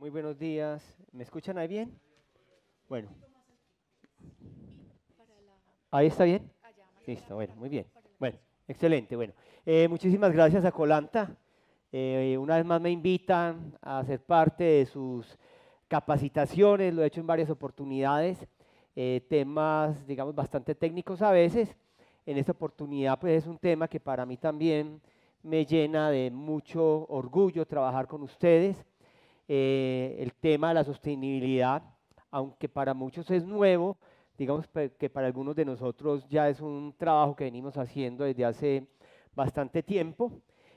Muy buenos días. ¿Me escuchan ahí bien? Bueno, ¿ahí está bien? Listo, bueno, muy bien. Bueno, excelente, bueno. Muchísimas gracias a Colanta. Una vez más me invitan a ser parte de sus capacitaciones, lo he hecho en varias oportunidades, temas, digamos, bastante técnicos a veces. En esta oportunidad, pues es un tema que para mí también me llena de mucho orgullo trabajar con ustedes. El tema de la sostenibilidad, aunque para muchos es nuevo, digamos que para algunos de nosotros ya es un trabajo que venimos haciendo desde hace bastante tiempo.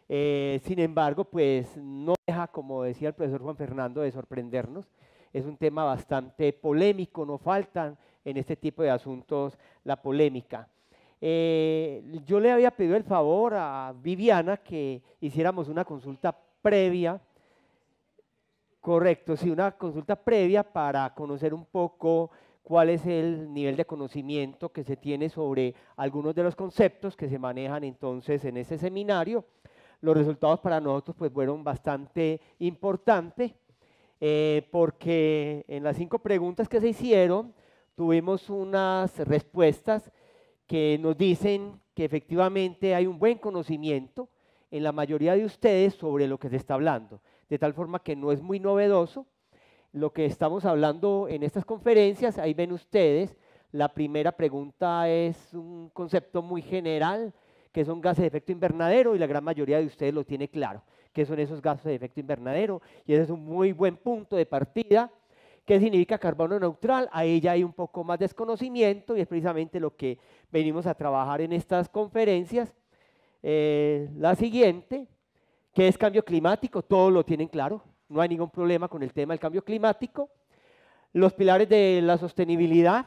Sin embargo, pues no deja, como decía el profesor Juan Fernando, de sorprendernos. Es un tema bastante polémico, no faltan en este tipo de asuntos la polémica. Yo le había pedido el favor a Viviana que hiciéramos una consulta previa. Correcto, sí, una consulta previa para conocer un poco cuál es el nivel de conocimiento que se tiene sobre algunos de los conceptos que se manejan entonces en ese seminario. Los resultados para nosotros pues fueron bastante importantes porque en las 5 preguntas que se hicieron tuvimos unas respuestas que nos dicen que efectivamente hay un buen conocimiento en la mayoría de ustedes sobre lo que se está hablando, de tal forma que no es muy novedoso lo que estamos hablando en estas conferencias. Ahí ven ustedes, la primera pregunta es un concepto muy general, que son gases de efecto invernadero, y la gran mayoría de ustedes lo tiene claro, qué son esos gases de efecto invernadero, y ese es un muy buen punto de partida. ¿Qué significa carbono neutral? Ahí ya hay un poco más de desconocimiento y es precisamente lo que venimos a trabajar en estas conferencias. La siguiente, ¿qué es cambio climático? Todos lo tienen claro, no hay ningún problema con el tema del cambio climático. Los pilares de la sostenibilidad,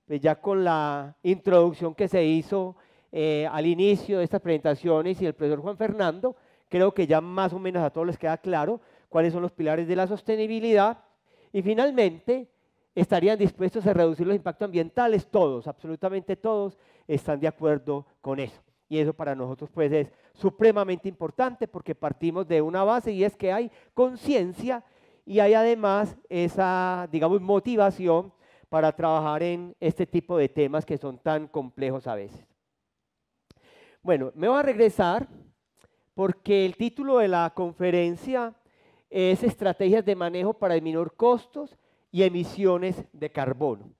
pues ya con la introducción que se hizo al inicio de estas presentaciones y el profesor Juan Fernando, creo que ya más o menos a todos les queda claro cuáles son los pilares de la sostenibilidad. Y finalmente, ¿estarían dispuestos a reducir los impactos ambientales? Todos, absolutamente todos, están de acuerdo con eso. Y eso para nosotros pues es supremamente importante porque partimos de una base y es que hay conciencia y hay además esa, digamos, motivación para trabajar en este tipo de temas que son tan complejos a veces. Bueno, me voy a regresar porque el título de la conferencia es Estrategias de manejo para disminuir costos y emisiones de carbono.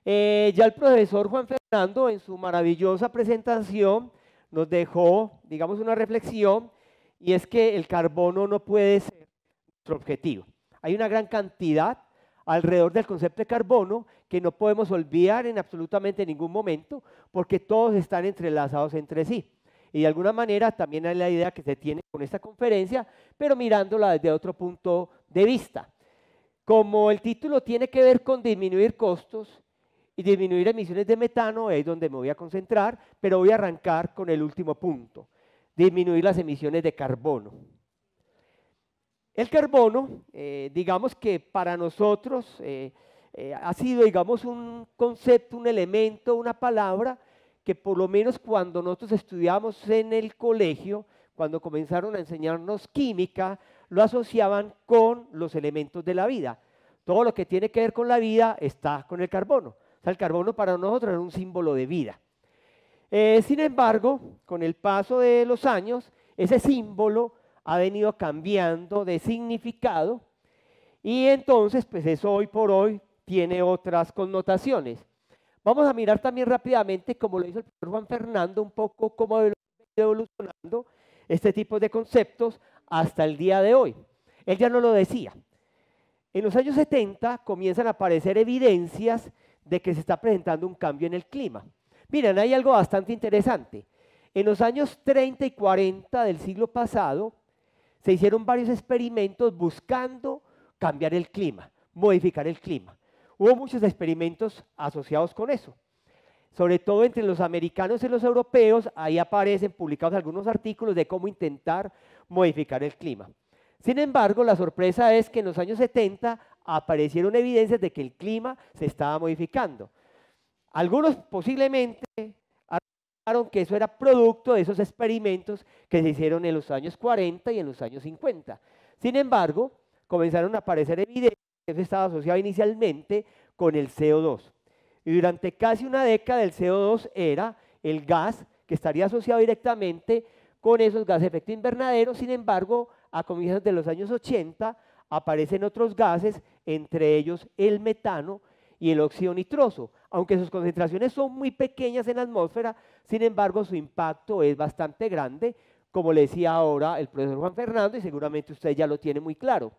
Ya el profesor Juan Fernando en su maravillosa presentación nos dejó, digamos, una reflexión, y es que el carbono no puede ser nuestro objetivo. Hay una gran cantidad alrededor del concepto de carbono que no podemos olvidar en absolutamente ningún momento porque todos están entrelazados entre sí. Y de alguna manera también hay la idea que se tiene con esta conferencia, pero mirándola desde otro punto de vista. Como el título tiene que ver con disminuir costos y disminuir emisiones de metano, es donde me voy a concentrar, pero voy a arrancar con el último punto, disminuir las emisiones de carbono. El carbono, digamos que para nosotros ha sido, digamos, un concepto, un elemento, una palabra que por lo menos cuando nosotros estudiamos en el colegio, cuando comenzaron a enseñarnos química, lo asociaban con los elementos de la vida. Todo lo que tiene que ver con la vida está con el carbono. O sea, el carbono para nosotros es un símbolo de vida. Sin embargo, con el paso de los años, ese símbolo ha venido cambiando de significado y entonces, pues eso hoy por hoy tiene otras connotaciones. Vamos a mirar también rápidamente, como lo hizo el profesor Juan Fernando, un poco cómo ha ido evolucionando este tipo de conceptos hasta el día de hoy. Él ya no lo decía. En los años 70 comienzan a aparecer evidencias de que se está presentando un cambio en el clima. Miren, hay algo bastante interesante. En los años 30 y 40 del siglo pasado, se hicieron varios experimentos buscando cambiar el clima, modificar el clima. Hubo muchos experimentos asociados con eso. Sobre todo entre los americanos y los europeos, ahí aparecen publicados algunos artículos de cómo intentar modificar el clima. Sin embargo, la sorpresa es que en los años 70 aparecieron evidencias de que el clima se estaba modificando. Algunos posiblemente que eso era producto de esos experimentos que se hicieron en los años 40 y en los años 50. Sin embargo, comenzaron a aparecer evidencias que eso estaba asociado inicialmente con el CO2. Y durante casi una década el CO2 era el gas que estaría asociado directamente con esos gases de efecto invernadero. Sin embargo, a comienzos de los años 80 aparecen otros gases, entre ellos el metano y el óxido nitroso. Aunque sus concentraciones son muy pequeñas en la atmósfera, sin embargo su impacto es bastante grande, como le decía ahora el profesor Juan Fernando, y seguramente usted ya lo tiene muy claro.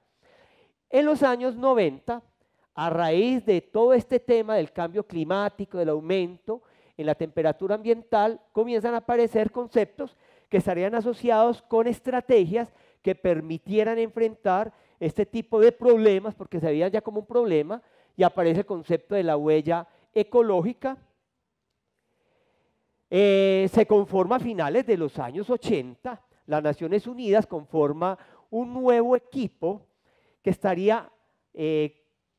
En los años 90, a raíz de todo este tema del cambio climático, del aumento en la temperatura ambiental, comienzan a aparecer conceptos que estarían asociados con estrategias que permitieran enfrentar este tipo de problemas, porque se veían ya como un problema, y aparece el concepto de la huella ecológica. Se conforma a finales de los años 80, las Naciones Unidas conforma un nuevo equipo que estaría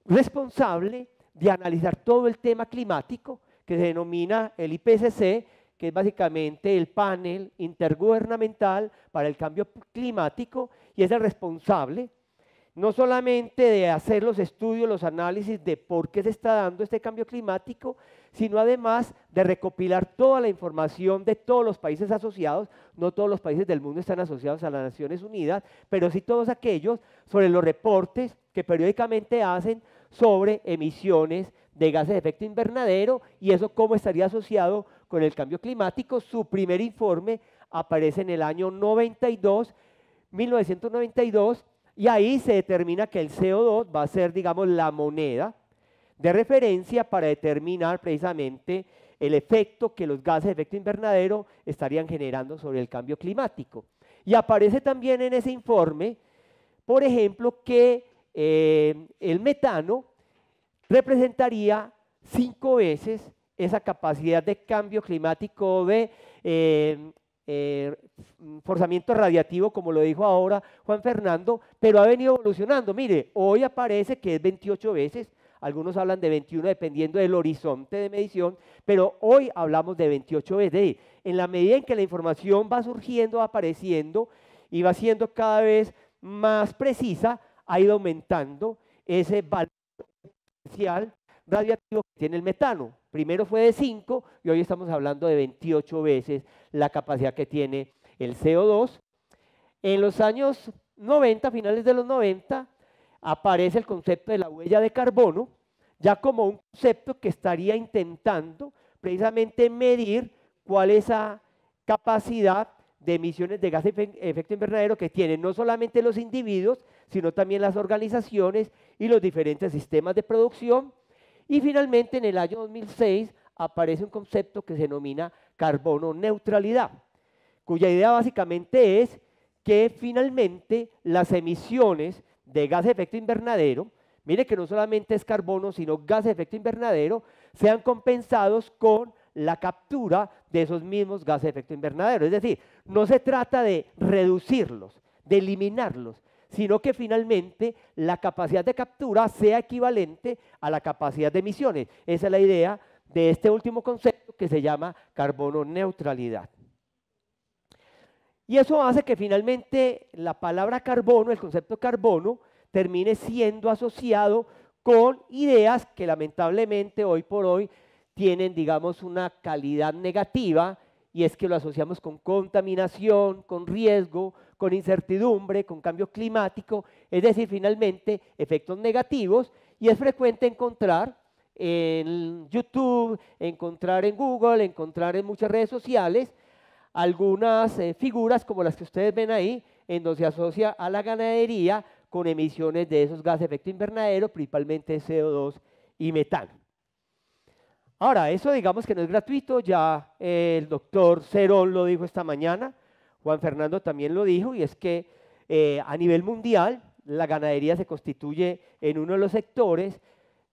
responsable de analizar todo el tema climático, que se denomina el IPCC, que es básicamente el panel intergubernamental para el cambio climático, y es el responsable no solamente de hacer los estudios, los análisis de por qué se está dando este cambio climático, sino además de recopilar toda la información de todos los países asociados. No todos los países del mundo están asociados a las Naciones Unidas, pero sí todos aquellos, sobre los reportes que periódicamente hacen sobre emisiones de gases de efecto invernadero y eso cómo estaría asociado con el cambio climático. Su primer informe aparece en el año 1992, y ahí se determina que el CO2 va a ser, digamos, la moneda de referencia para determinar precisamente el efecto que los gases de efecto invernadero estarían generando sobre el cambio climático. Y aparece también en ese informe, por ejemplo, que el metano representaría 5 veces esa capacidad de cambio climático de forzamiento radiativo, como lo dijo ahora Juan Fernando, pero ha venido evolucionando. Mire, hoy aparece que es 28 veces, algunos hablan de 21 dependiendo del horizonte de medición, pero hoy hablamos de 28 veces. En la medida en que la información va surgiendo, va apareciendo y va siendo cada vez más precisa, ha ido aumentando ese valor potencial radiactivo que tiene el metano. Primero fue de 5 y hoy estamos hablando de 28 veces la capacidad que tiene el CO2. En los años 90, finales de los 90, aparece el concepto de la huella de carbono, ya como un concepto que estaría intentando precisamente medir cuál es esa capacidad de emisiones de gases de efecto invernadero que tienen no solamente los individuos, sino también las organizaciones y los diferentes sistemas de producción. Y finalmente en el año 2006 aparece un concepto que se denomina carbono neutralidad, cuya idea básicamente es que finalmente las emisiones de gases de efecto invernadero, mire que no solamente es carbono, sino gases de efecto invernadero, sean compensados con la captura de esos mismos gases de efecto invernadero. Es decir, no se trata de reducirlos, de eliminarlos, sino que finalmente la capacidad de captura sea equivalente a la capacidad de emisiones. Esa es la idea de este último concepto que se llama carbono neutralidad. Y eso hace que finalmente la palabra carbono, el concepto carbono, termine siendo asociado con ideas que lamentablemente hoy por hoy tienen, digamos, una calidad negativa, y es que lo asociamos con contaminación, con riesgo, con incertidumbre, con cambio climático, es decir, finalmente efectos negativos, y es frecuente encontrar en YouTube, encontrar en Google, encontrar en muchas redes sociales algunas figuras como las que ustedes ven ahí, en donde se asocia a la ganadería con emisiones de esos gases de efecto invernadero, principalmente CO2 y metano. Ahora, eso digamos que no es gratuito, ya el doctor Cerón lo dijo esta mañana, Juan Fernando también lo dijo, y es que a nivel mundial la ganadería se constituye en uno de los sectores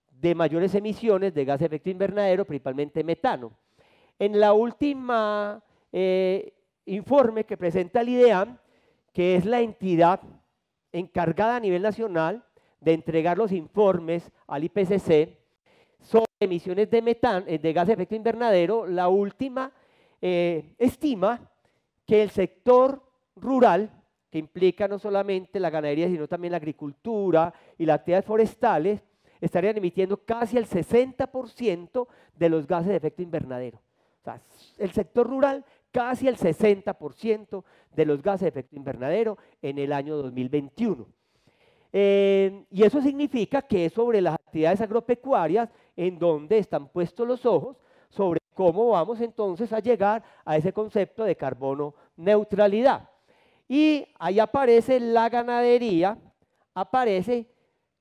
de mayores emisiones de gases de efecto invernadero, principalmente metano. En la última informe que presenta el IDEAM, que es la entidad encargada a nivel nacional de entregar los informes al IPCC sobre emisiones de gases de efecto invernadero, la última estima que el sector rural, que implica no solamente la ganadería, sino también la agricultura y las actividades forestales, estarían emitiendo casi el 60% de los gases de efecto invernadero. O sea, el sector rural, casi el 60% de los gases de efecto invernadero en el año 2021. Y eso significa que es sobre las actividades agropecuarias en donde están puestos los ojos sobre cómo vamos entonces a llegar a ese concepto de carbono neutralidad. Y ahí aparece la ganadería, aparece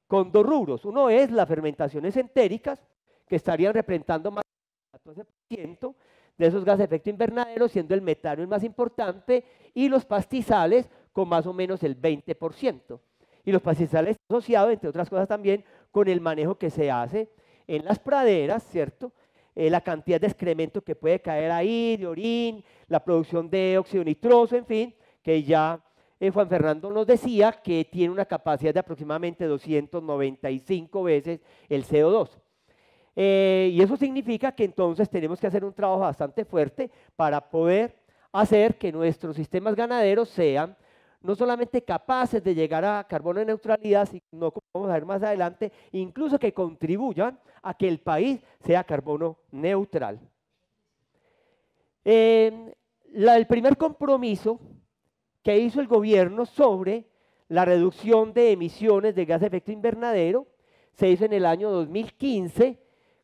con dos rubros. Uno es las fermentaciones entéricas, que estarían representando más del 14% de esos gases de efecto invernadero, siendo el metano el más importante, y los pastizales con más o menos el 20%. Y los pastizales asociados, entre otras cosas también, con el manejo que se hace en las praderas, ¿cierto? La cantidad de excremento que puede caer ahí, de orín, la producción de óxido nitroso, en fin, que ya Juan Fernando nos decía que tiene una capacidad de aproximadamente 295 veces el CO2. Y eso significa que entonces tenemos que hacer un trabajo bastante fuerte para poder hacer que nuestros sistemas ganaderos sean no solamente capaces de llegar a carbono neutralidad, sino, como vamos a ver más adelante, incluso que contribuyan a que el país sea carbono neutral. El primer compromiso que hizo el gobierno sobre la reducción de emisiones de gas de efecto invernadero se hizo en el año 2015,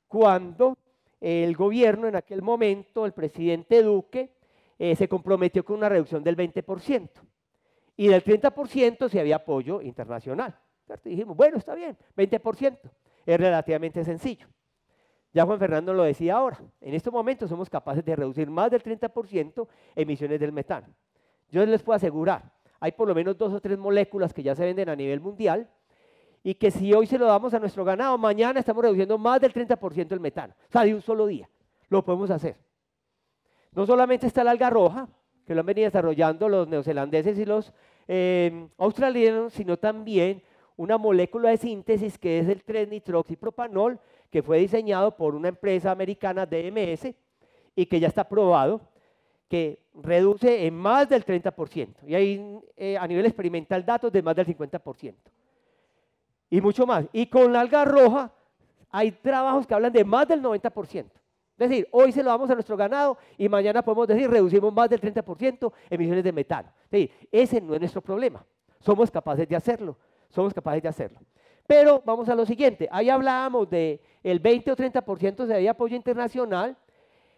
cuando el gobierno en aquel momento, el presidente Duque, se comprometió con una reducción del 20%. Y del 30% si había apoyo internacional. ¿Cierto? Y dijimos, bueno, está bien, 20%, es relativamente sencillo. Ya Juan Fernando lo decía ahora, en estos momentos somos capaces de reducir más del 30% emisiones del metano. Yo les puedo asegurar, hay por lo menos 2 o 3 moléculas que ya se venden a nivel mundial, y que si hoy se lo damos a nuestro ganado, mañana estamos reduciendo más del 30% el metano. O sea, de un solo día, lo podemos hacer. No solamente está la alga roja, que lo han venido desarrollando los neozelandeses y los australianos, sino también una molécula de síntesis que es el 3-nitroxipropanol, que fue diseñado por una empresa americana, DMS, y que ya está probado, que reduce en más del 30%. Y hay a nivel experimental datos de más del 50%. Y mucho más. Y con la alga roja hay trabajos que hablan de más del 90%. Es decir, hoy se lo damos a nuestro ganado y mañana podemos decir reducimos más del 30% emisiones de metano. Es decir, ese no es nuestro problema. Somos capaces de hacerlo. Somos capaces de hacerlo. Pero vamos a lo siguiente. Ahí hablábamos de el 20 o 30% de apoyo internacional.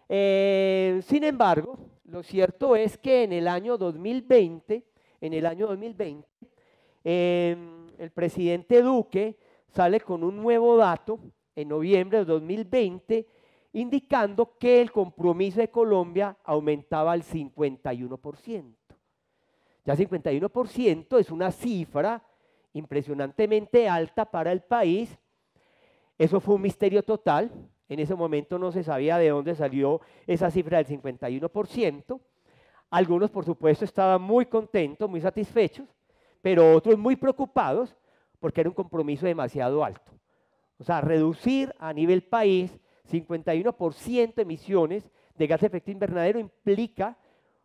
Sin embargo, lo cierto es que en el año 2020, el presidente Duque sale con un nuevo dato en noviembre de 2020, indicando que el compromiso de Colombia aumentaba al 51%. Ya 51% es una cifra impresionantemente alta para el país. Eso fue un misterio total. En ese momento no se sabía de dónde salió esa cifra del 51%. Algunos, por supuesto, estaban muy contentos, muy satisfechos, pero otros muy preocupados porque era un compromiso demasiado alto. O sea, reducir a nivel país 51% emisiones de gas de efecto invernadero implica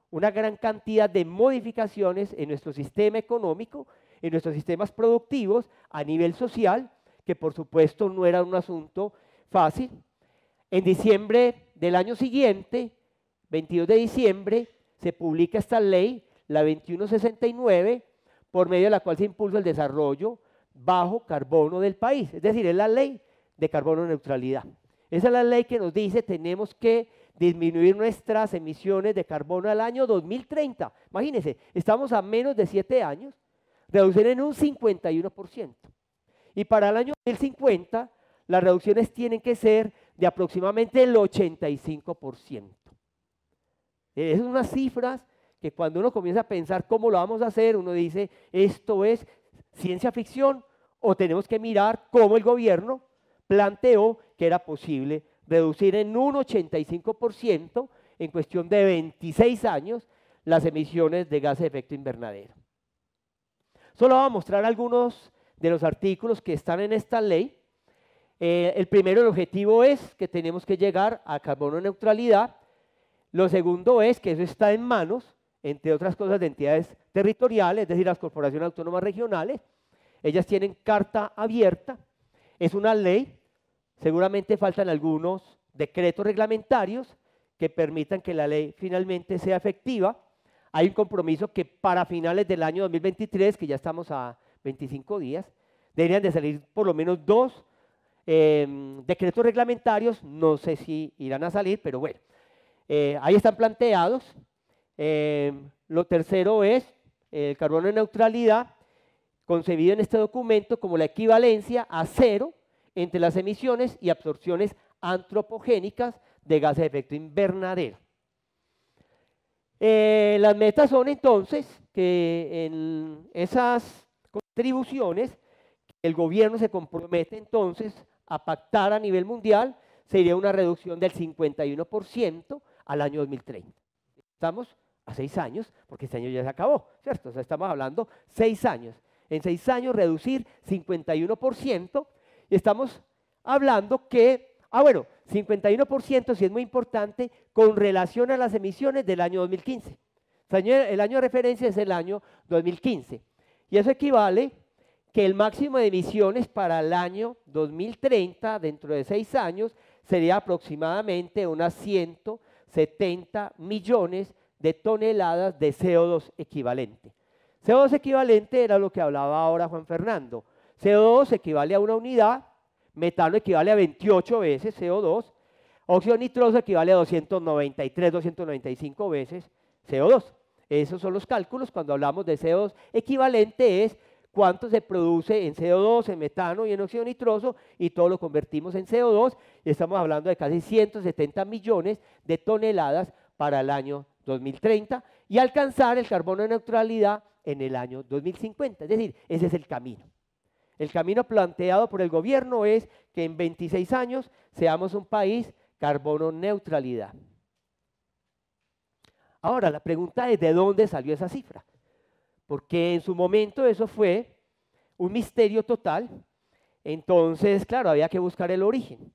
una gran cantidad de modificaciones en nuestro sistema económico, en nuestros sistemas productivos, a nivel social, que por supuesto no era un asunto fácil. En diciembre del año siguiente, 22 de diciembre, se publica esta ley, la 2169, por medio de la cual se impulsa el desarrollo bajo carbono del país. Es decir, es la ley de carbono neutralidad. Esa es la ley que nos dice tenemos que disminuir nuestras emisiones de carbono al año 2030. Imagínense, estamos a menos de 7 años, reducir en un 51%. Y para el año 2050, las reducciones tienen que ser de aproximadamente el 85%. Esas son unas cifras que cuando uno comienza a pensar cómo lo vamos a hacer, uno dice, esto es ciencia ficción, o tenemos que mirar cómo el gobierno planteó que era posible reducir en un 85% en cuestión de 26 años las emisiones de gases de efecto invernadero. Solo voy a mostrar algunos de los artículos que están en esta ley. El primero, el objetivo es que tenemos que llegar a carbono neutralidad. Lo segundo es que eso está en manos entre otras cosas, de entidades territoriales, es decir, las corporaciones autónomas regionales. Ellas tienen carta abierta, es una ley, seguramente faltan algunos decretos reglamentarios que permitan que la ley finalmente sea efectiva. Hay un compromiso que para finales del año 2023, que ya estamos a 25 días, deberían de salir por lo menos 2 decretos reglamentarios, no sé si irán a salir, pero bueno, ahí están planteados. Lo tercero es el carbono de neutralidad, concebido en este documento como la equivalencia a cero entre las emisiones y absorciones antropogénicas de gases de efecto invernadero. Las metas son entonces que en esas contribuciones el gobierno se compromete entonces a pactar a nivel mundial, sería una reducción del 51% al año 2030. Estamos a 6 años, porque este año ya se acabó, ¿cierto? O sea, estamos hablando 6 años. En 6 años reducir 51%, y estamos hablando que, bueno, 51% sí es muy importante con relación a las emisiones del año 2015. El año de referencia es el año 2015. Y eso equivale que el máximo de emisiones para el año 2030, dentro de 6 años, sería aproximadamente unas 170 millones de toneladas de CO2 equivalente. CO2 equivalente era lo que hablaba ahora Juan Fernando. CO2 equivale a una unidad, metano equivale a 28 veces CO2, óxido nitroso equivale a 293, 295 veces CO2. Esos son los cálculos cuando hablamos de CO2 equivalente, es cuánto se produce en CO2, en metano y en óxido nitroso, y todo lo convertimos en CO2, y estamos hablando de casi 170 millones de toneladas para el año 2030, y alcanzar el carbono de neutralidad en el año 2050. Es decir, ese es el camino. El camino planteado por el gobierno es que en 26 años seamos un país carbono neutralidad. Ahora, la pregunta es, ¿de dónde salió esa cifra? Porque en su momento eso fue un misterio total. Entonces, claro, había que buscar el origen.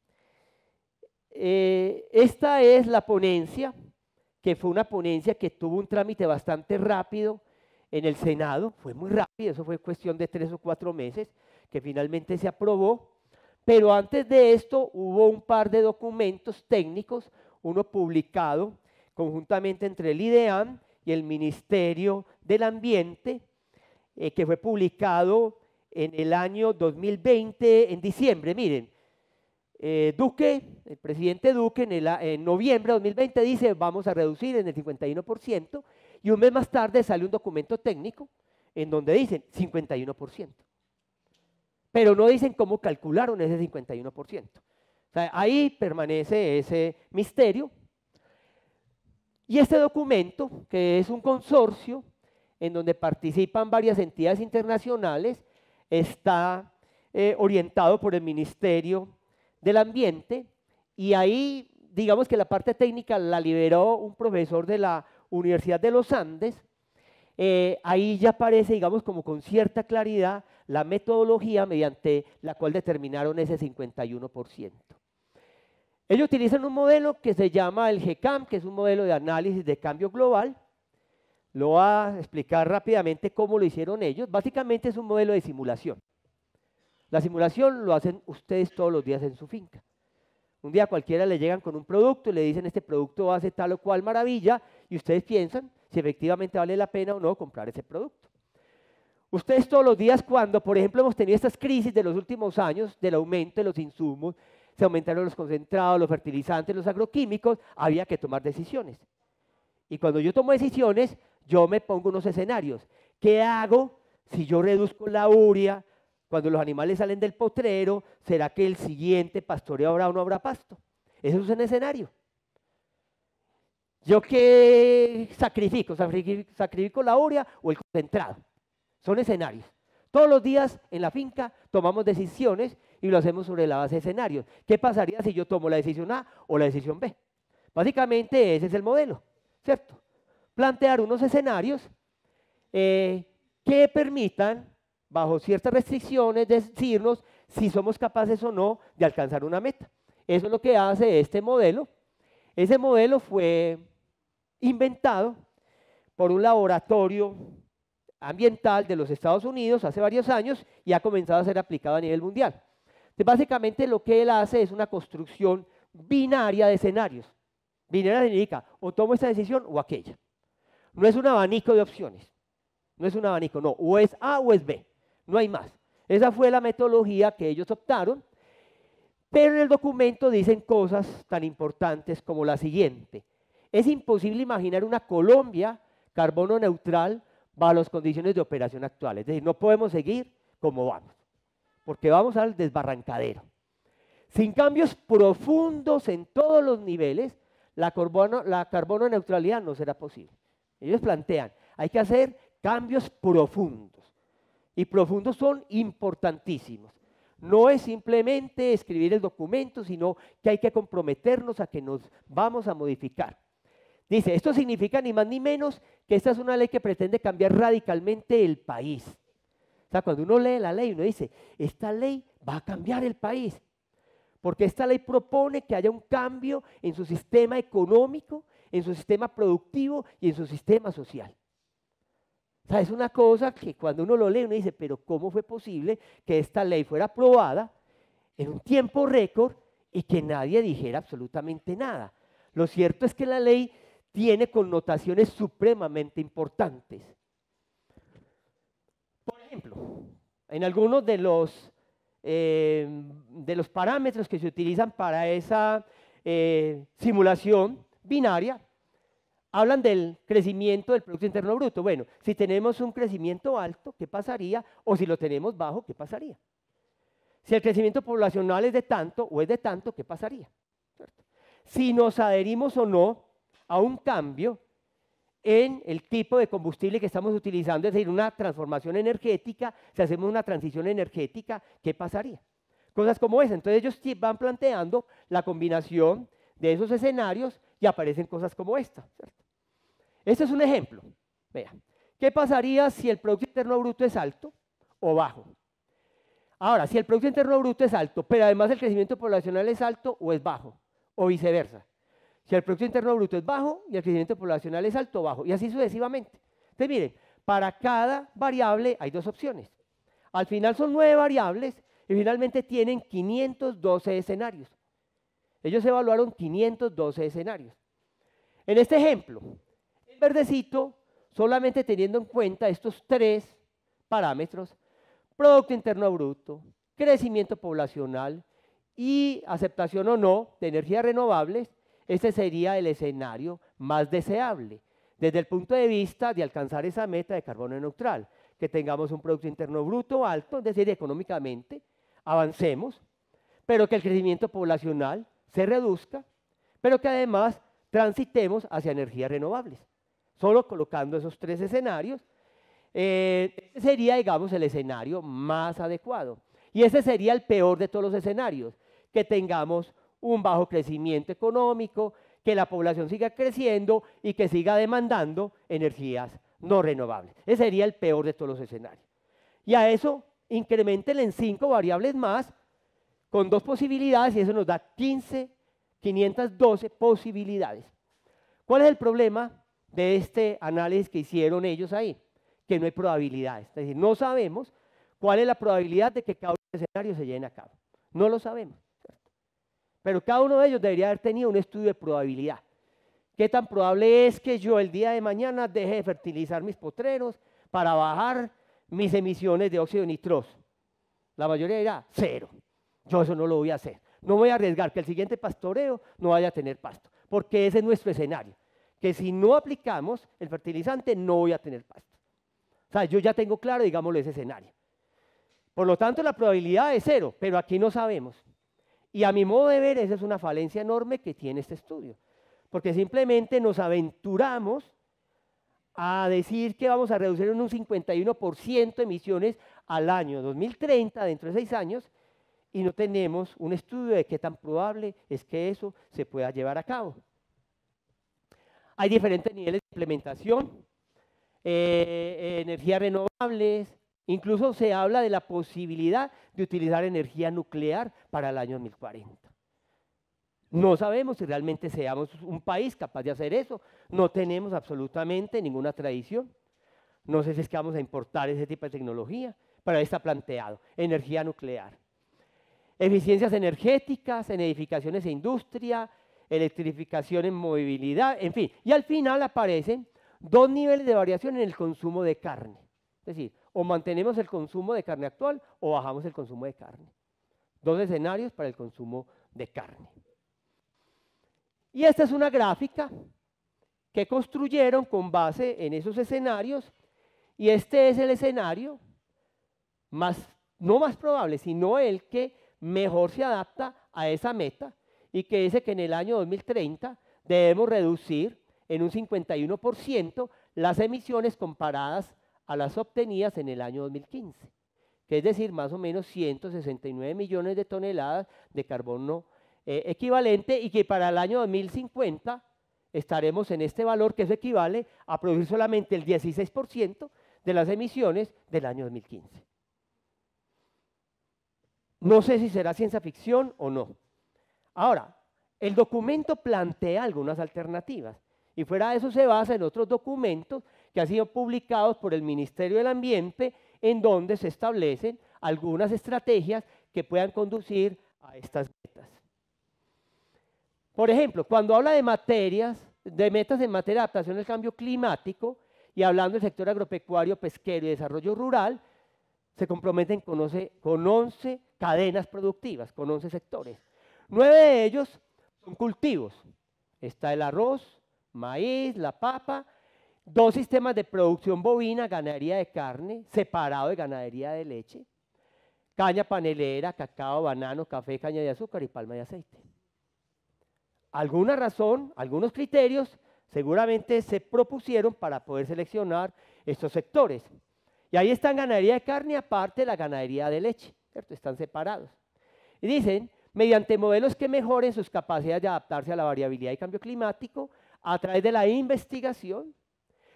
Esta es la ponencia, que fue una ponencia que tuvo un trámite bastante rápido en el Senado, fue muy rápido, eso fue cuestión de 3 o 4 meses, que finalmente se aprobó, pero antes de esto hubo un par de documentos técnicos, uno publicado conjuntamente entre el IDEAM y el Ministerio del Ambiente, que fue publicado en el año 2020, en diciembre. Miren, Duque, el presidente Duque, en noviembre de 2020 dice vamos a reducir en el 51%, y un mes más tarde sale un documento técnico en donde dicen 51%. Pero no dicen cómo calcularon ese 51%. O sea, ahí permanece ese misterio. Y este documento, que es un consorcio en donde participan varias entidades internacionales, está orientado por el Ministerio del Ambiente, y ahí, digamos que la parte técnica la liberó un profesor de la Universidad de los Andes. Ahí ya aparece, digamos, como con cierta claridad la metodología mediante la cual determinaron ese 51%. Ellos utilizan un modelo que se llama el GCAM, que es un modelo de análisis de cambio global. Lo voy a explicar rápidamente cómo lo hicieron ellos. Básicamente es un modelo de simulación. La simulación lo hacen ustedes todos los días en su finca. Un día cualquiera le llegan con un producto y le dicen este producto hace tal o cual maravilla, y ustedes piensan si efectivamente vale la pena o no comprar ese producto. Ustedes todos los días, cuando por ejemplo hemos tenido estas crisis de los últimos años del aumento de los insumos, se aumentaron los concentrados, los fertilizantes, los agroquímicos, había que tomar decisiones. Y cuando yo tomo decisiones, yo me pongo unos escenarios. ¿Qué hago si yo reduzco la urea? Cuando los animales salen del potrero, ¿será que el siguiente pastoreo habrá o no habrá pasto? Eso es un escenario. ¿Yo qué sacrifico? ¿Sacrifico la urea o el concentrado? Son escenarios. Todos los días en la finca tomamos decisiones y lo hacemos sobre la base de escenarios. ¿Qué pasaría si yo tomo la decisión A o la decisión B? Básicamente ese es el modelo, ¿cierto? Plantear unos escenarios que permitan, bajo ciertas restricciones, decirnos si somos capaces o no de alcanzar una meta. Eso es lo que hace este modelo. Ese modelo fue inventado por un laboratorio ambiental de los Estados Unidos hace varios años y ha comenzado a ser aplicado a nivel mundial. Entonces, básicamente lo que él hace es una construcción binaria de escenarios. Binaria significa o tomo esta decisión o aquella. No es un abanico de opciones. No es un abanico, no. O es A o es B. No hay más. Esa fue la metodología que ellos optaron. Pero en el documento dicen cosas tan importantes como la siguiente. Es imposible imaginar una Colombia carbono neutral bajo las condiciones de operación actuales. Es decir, no podemos seguir como vamos, porque vamos al desbarrancadero. Sin cambios profundos en todos los niveles, la carbono neutralidad no será posible. Ellos plantean, hay que hacer cambios profundos. Y profundos son importantísimos. No es simplemente escribir el documento, sino que hay que comprometernos a que nos vamos a modificar. Dice, esto significa ni más ni menos que esta es una ley que pretende cambiar radicalmente el país. O sea, cuando uno lee la ley, uno dice, esta ley va a cambiar el país. Porque esta ley propone que haya un cambio en su sistema económico, en su sistema productivo y en su sistema social. O sea, es una cosa que cuando uno lo lee, uno dice, pero ¿cómo fue posible que esta ley fuera aprobada en un tiempo récord y que nadie dijera absolutamente nada? Lo cierto es que la ley tiene connotaciones supremamente importantes. Por ejemplo, en algunos de los parámetros que se utilizan para esa simulación binaria, hablan del crecimiento del Producto Interno Bruto. Bueno, si tenemos un crecimiento alto, ¿qué pasaría? O si lo tenemos bajo, ¿qué pasaría? Si el crecimiento poblacional es de tanto o es de tanto, ¿qué pasaría? ¿Cierto? Si nos adherimos o no a un cambio en el tipo de combustible que estamos utilizando, es decir, una transformación energética, si hacemos una transición energética, ¿qué pasaría? Cosas como esa. Entonces ellos van planteando la combinación de esos escenarios y aparecen cosas como esta, ¿cierto? Este es un ejemplo. Vean, ¿qué pasaría si el Producto Interno Bruto es alto o bajo? Ahora, si el Producto Interno Bruto es alto, pero además el crecimiento poblacional es alto o es bajo, o viceversa. Si el Producto Interno Bruto es bajo y el crecimiento poblacional es alto o bajo, y así sucesivamente. Entonces, miren, para cada variable hay dos opciones. Al final son 9 variables y finalmente tienen 512 escenarios. Ellos evaluaron 512 escenarios. En este ejemplo, el verdecito, solamente teniendo en cuenta estos 3 parámetros, Producto Interno Bruto, crecimiento poblacional y aceptación o no de energías renovables, este sería el escenario más deseable desde el punto de vista de alcanzar esa meta de carbono neutral, que tengamos un Producto Interno Bruto alto, es decir, económicamente avancemos, pero que el crecimiento poblacional se reduzca, pero que además transitemos hacia energías renovables. Solo colocando esos 3 escenarios, este sería, digamos, el escenario más adecuado. Y ese sería el peor de todos los escenarios, que tengamos un bajo crecimiento económico, que la población siga creciendo y que siga demandando energías no renovables. Ese sería el peor de todos los escenarios. Y a eso incrementenle en 5 variables más, con 2 posibilidades, y eso nos da 512 posibilidades. ¿Cuál es el problema de este análisis que hicieron ellos ahí? Que no hay probabilidades. Es decir, no sabemos cuál es la probabilidad de que cada uno de los escenarios se lleve a cabo. No lo sabemos, ¿cierto? Pero cada uno de ellos debería haber tenido un estudio de probabilidad. ¿Qué tan probable es que yo el día de mañana deje de fertilizar mis potreros para bajar mis emisiones de óxido nitroso? La mayoría dirá 0. Yo eso no lo voy a hacer. No voy a arriesgar que el siguiente pastoreo no vaya a tener pasto, porque ese es nuestro escenario. Que si no aplicamos el fertilizante no voy a tener pasto. O sea, yo ya tengo claro, digámoslo, ese escenario. Por lo tanto, la probabilidad es 0, pero aquí no sabemos. Y a mi modo de ver, esa es una falencia enorme que tiene este estudio. Porque simplemente nos aventuramos a decir que vamos a reducir en un 51% emisiones al año 2030, dentro de 6 años, y no tenemos un estudio de qué tan probable es que eso se pueda llevar a cabo. Hay diferentes niveles de implementación, energías renovables, incluso se habla de la posibilidad de utilizar energía nuclear para el año 2040. No sabemos si realmente seamos un país capaz de hacer eso. No tenemos absolutamente ninguna tradición. No sé si es que vamos a importar ese tipo de tecnología, pero ahí está planteado. Energía nuclear. Eficiencias energéticas en edificaciones e industria, electrificación en movilidad, en fin. Y al final aparecen dos niveles de variación en el consumo de carne. Es decir, o mantenemos el consumo de carne actual o bajamos el consumo de carne. Dos escenarios para el consumo de carne. Y esta es una gráfica que construyeron con base en esos escenarios, y este es el escenario no más probable, sino el que mejor se adapta a esa meta, y que dice que en el año 2030 debemos reducir en un 51% las emisiones comparadas a las obtenidas en el año 2015, que es decir, más o menos 169 millones de toneladas de carbono equivalente, y que para el año 2050 estaremos en este valor, que eso equivale a producir solamente el 16% de las emisiones del año 2015. No sé si será ciencia ficción o no. Ahora, el documento plantea algunas alternativas, y fuera de eso se basa en otros documentos que han sido publicados por el Ministerio del Ambiente, en donde se establecen algunas estrategias que puedan conducir a estas metas. Por ejemplo, cuando habla de metas en materia de adaptación al cambio climático, y hablando del sector agropecuario, pesquero y desarrollo rural, se comprometen con 11 cadenas productivas, con 11 sectores. 9 de ellos son cultivos. Está el arroz, maíz, la papa, 2 sistemas de producción bovina, ganadería de carne, separado de ganadería de leche, caña panelera, cacao, banano, café, caña de azúcar y palma de aceite. Alguna razón, algunos criterios seguramente se propusieron para poder seleccionar estos sectores. Y ahí están ganadería de carne, aparte de la ganadería de leche, ¿cierto? Están separados. Y dicen, mediante modelos que mejoren sus capacidades de adaptarse a la variabilidad y cambio climático, a través de la investigación,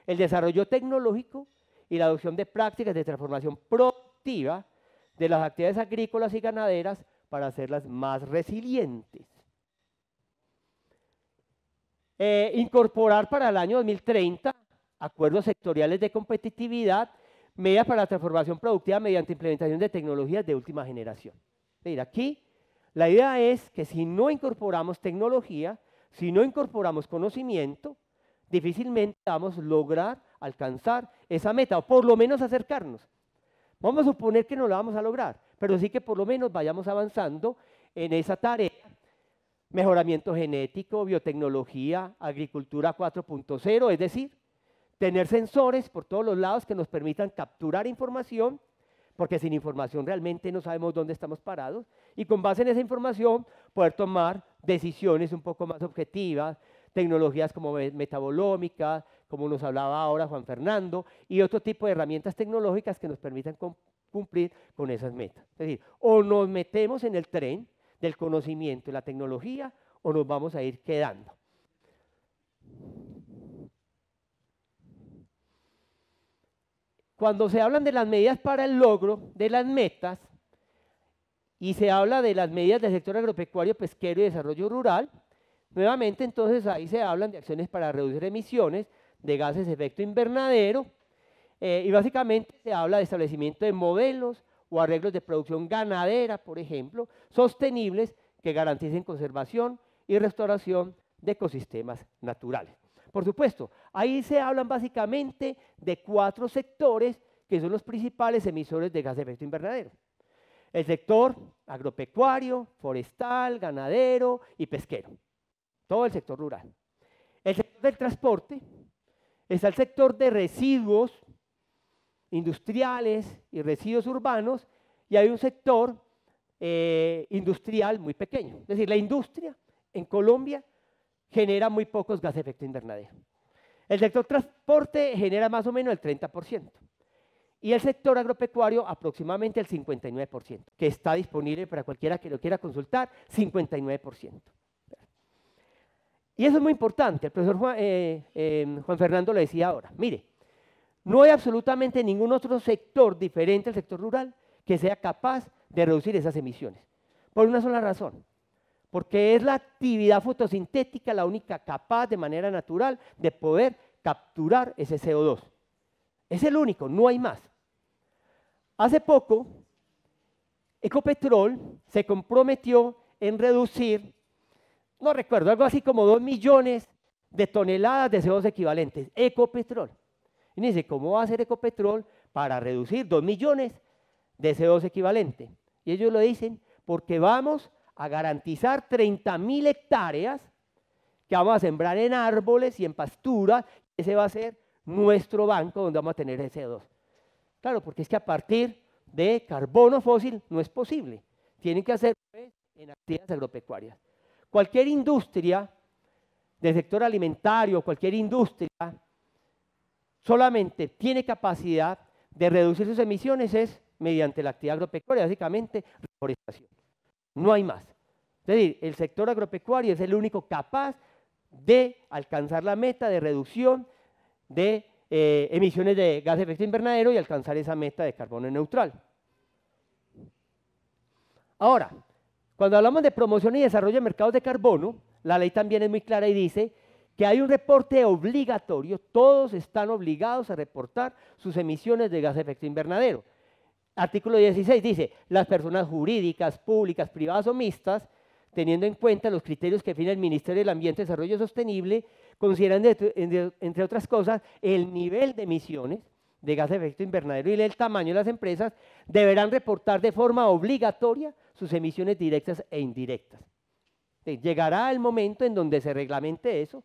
el desarrollo tecnológico y la adopción de prácticas de transformación productiva de las actividades agrícolas y ganaderas para hacerlas más resilientes. Incorporar para el año 2030 acuerdos sectoriales de competitividad, medidas para la transformación productiva mediante implementación de tecnologías de última generación. Mira, aquí la idea es que si no incorporamos tecnología, si no incorporamos conocimiento, difícilmente vamos a lograr alcanzar esa meta, o por lo menos acercarnos. Vamos a suponer que no la vamos a lograr, pero sí que por lo menos vayamos avanzando en esa tarea. Mejoramiento genético, biotecnología, agricultura 4.0, es decir, tener sensores por todos los lados que nos permitan capturar información, porque sin información realmente no sabemos dónde estamos parados, y con base en esa información poder tomar decisiones un poco más objetivas, tecnologías como metabolómica, como nos hablaba ahora Juan Fernando, y otro tipo de herramientas tecnológicas que nos permitan cumplir con esas metas. Es decir, o nos metemos en el tren del conocimiento y la tecnología, o nos vamos a ir quedando. Cuando se hablan de las medidas para el logro de las metas, y se habla de las medidas del sector agropecuario, pesquero y desarrollo rural, nuevamente entonces ahí se hablan de acciones para reducir emisiones de gases de efecto invernadero, y básicamente se habla de establecimiento de modelos o arreglos de producción ganadera, por ejemplo, sostenibles que garanticen conservación y restauración de ecosistemas naturales. Por supuesto, ahí se hablan básicamente de 4 sectores que son los principales emisores de gases de efecto invernadero. El sector agropecuario, forestal, ganadero y pesquero. Todo el sector rural. El sector del transporte, está el sector de residuos industriales y residuos urbanos, y hay un sector industrial muy pequeño. Es decir, la industria en Colombia genera muy pocos gases de efecto invernadero. El sector transporte genera más o menos el 30%. Y el sector agropecuario aproximadamente el 59%, que está disponible para cualquiera que lo quiera consultar, 59%. Y eso es muy importante, el profesor Juan Fernando lo decía ahora. Mire, no hay absolutamente ningún otro sector diferente al sector rural que sea capaz de reducir esas emisiones, por una sola razón, porque es la actividad fotosintética la única capaz de manera natural de poder capturar ese CO2. Es el único, no hay más. Hace poco, Ecopetrol se comprometió en reducir, no recuerdo, algo así como 2 millones de toneladas de CO2 equivalentes. Ecopetrol. Y dice, ¿cómo va a hacer Ecopetrol para reducir 2 millones de CO2 equivalente? Y ellos lo dicen porque vamos a garantizar 30.000 hectáreas que vamos a sembrar en árboles y en pasturas. Ese va a ser nuestro banco donde vamos a tener ese CO2. Claro, porque es que a partir de carbono fósil no es posible. Tienen que hacerlo en actividades agropecuarias. Cualquier industria del sector alimentario, cualquier industria, solamente tiene capacidad de reducir sus emisiones es mediante la actividad agropecuaria, básicamente reforestación. No hay más. Es decir, el sector agropecuario es el único capaz de alcanzar la meta de reducción de emisiones de gas de efecto invernadero y alcanzar esa meta de carbono neutral. Ahora, cuando hablamos de promoción y desarrollo de mercados de carbono, la ley también es muy clara y dice que hay un reporte obligatorio, todos están obligados a reportar sus emisiones de gas de efecto invernadero. Artículo 16 dice, las personas jurídicas, públicas, privadas o mixtas, teniendo en cuenta los criterios que define el Ministerio del Ambiente y Desarrollo Sostenible, consideran, entre otras cosas, el nivel de emisiones de gas de efecto invernadero y el tamaño de las empresas, deberán reportar de forma obligatoria sus emisiones directas e indirectas. Llegará el momento en donde se reglamente eso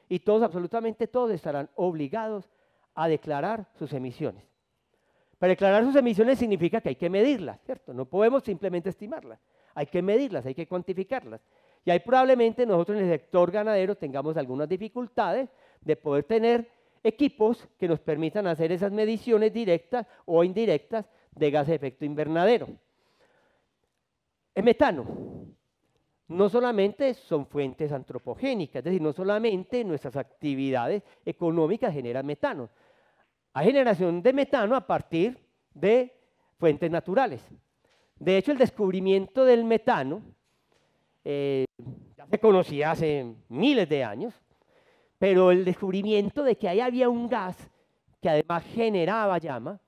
y todos, absolutamente todos, estarán obligados a declarar sus emisiones. Para declarar sus emisiones significa que hay que medirlas, ¿cierto? No podemos simplemente estimarlas, hay que medirlas, hay que cuantificarlas. Y ahí probablemente nosotros en el sector ganadero tengamos algunas dificultades de poder tener equipos que nos permitan hacer esas mediciones directas o indirectas de gas de efecto invernadero. El metano no solamente son fuentes antropogénicas, es decir, no solamente nuestras actividades económicas generan metano. Hay generación de metano a partir de fuentes naturales. De hecho, el descubrimiento del metano ya se conocía hace miles de años, pero el descubrimiento de que ahí había un gas que además generaba llama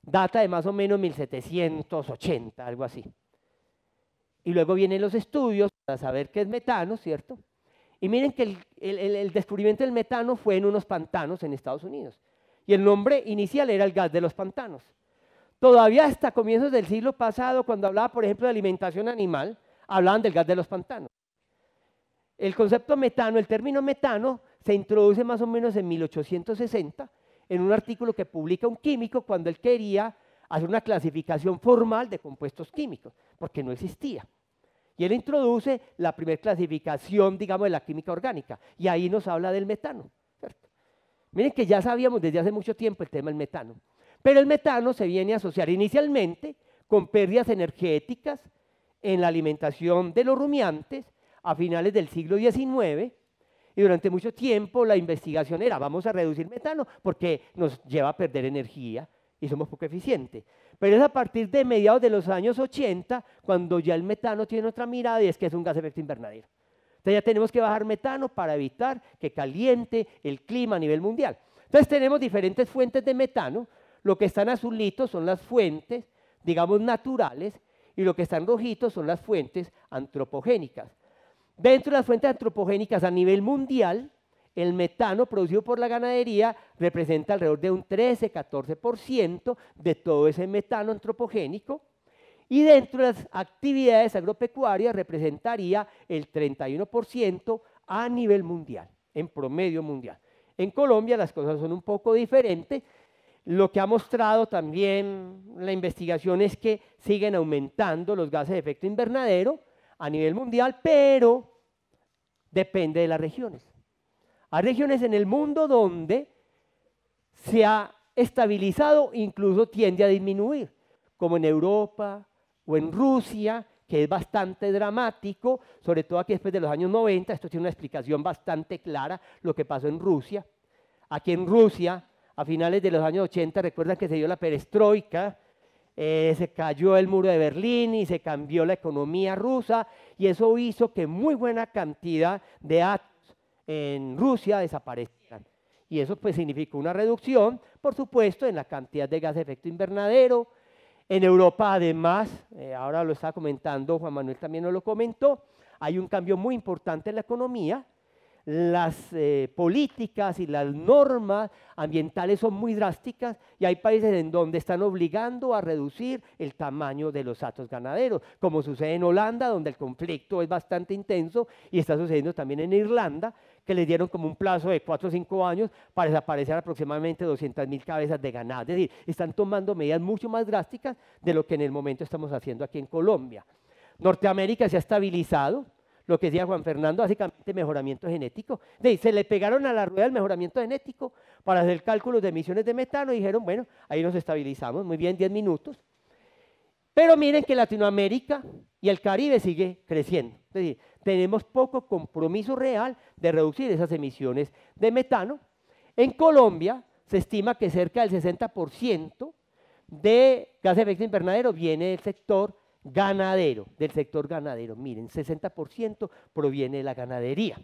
data de más o menos 1780, algo así. Y luego vienen los estudios para saber qué es metano, ¿cierto? Y miren que el descubrimiento del metano fue en unos pantanos en Estados Unidos. Y el nombre inicial era el gas de los pantanos. Todavía hasta comienzos del siglo pasado, cuando hablaba, por ejemplo, de alimentación animal, hablaban del gas de los pantanos. El concepto metano, el término metano, se introduce más o menos en 1860 en un artículo que publica un químico cuando él quería hacer una clasificación formal de compuestos químicos, porque no existía. Y él introduce la primera clasificación, digamos, de la química orgánica, y ahí nos habla del metano, ¿cierto? Miren que ya sabíamos desde hace mucho tiempo el tema del metano, pero el metano se viene a asociar inicialmente con pérdidas energéticas en la alimentación de los rumiantes a finales del siglo XIX, y durante mucho tiempo la investigación era vamos a reducir metano porque nos lleva a perder energía y somos poco eficientes. Pero es a partir de mediados de los años 80 cuando ya el metano tiene otra mirada y es que es un gas de efecto invernadero. Entonces ya tenemos que bajar metano para evitar que caliente el clima a nivel mundial. Entonces tenemos diferentes fuentes de metano. Lo que está en azulitos son las fuentes, digamos, naturales, y lo que está en rojitos son las fuentes antropogénicas. Dentro de las fuentes antropogénicas a nivel mundial, el metano producido por la ganadería representa alrededor de un 13-14% de todo ese metano antropogénico, y dentro de las actividades agropecuarias representaría el 31% a nivel mundial, en promedio mundial. En Colombia las cosas son un poco diferentes. Lo que ha mostrado también la investigación es que siguen aumentando los gases de efecto invernadero a nivel mundial, pero depende de las regiones. Hay regiones en el mundo donde se ha estabilizado, incluso tiende a disminuir, como en Europa o en Rusia, que es bastante dramático, sobre todo aquí después de los años 90, esto tiene una explicación bastante clara, lo que pasó en Rusia. Aquí en Rusia, a finales de los años 80, recuerdan que se dio la perestroika, se cayó el muro de Berlín y se cambió la economía rusa, y eso hizo que muy buena cantidad de átomos en Rusia desaparecieran. Y eso pues significó una reducción, por supuesto, en la cantidad de gas de efecto invernadero. En Europa, además, ahora lo está comentando, Juan Manuel también nos lo comentó, hay un cambio muy importante en la economía. Las políticas y las normas ambientales son muy drásticas y hay países en donde están obligando a reducir el tamaño de los hatos ganaderos, como sucede en Holanda, donde el conflicto es bastante intenso, y está sucediendo también en Irlanda, que les dieron como un plazo de 4 o 5 años para desaparecer aproximadamente 200.000 cabezas de ganado. Es decir, están tomando medidas mucho más drásticas de lo que en el momento estamos haciendo aquí en Colombia. Norteamérica se ha estabilizado, lo que decía Juan Fernando, básicamente mejoramiento genético. Se le pegaron a la rueda el mejoramiento genético para hacer cálculos de emisiones de metano y dijeron, bueno, ahí nos estabilizamos, muy bien, 10 minutos. Pero miren que Latinoamérica y el Caribe sigue creciendo. Es decir, tenemos poco compromiso real de reducir esas emisiones de metano. En Colombia se estima que cerca del 60% de gas de efecto invernadero viene del sector ganadero, miren, 60% proviene de la ganadería.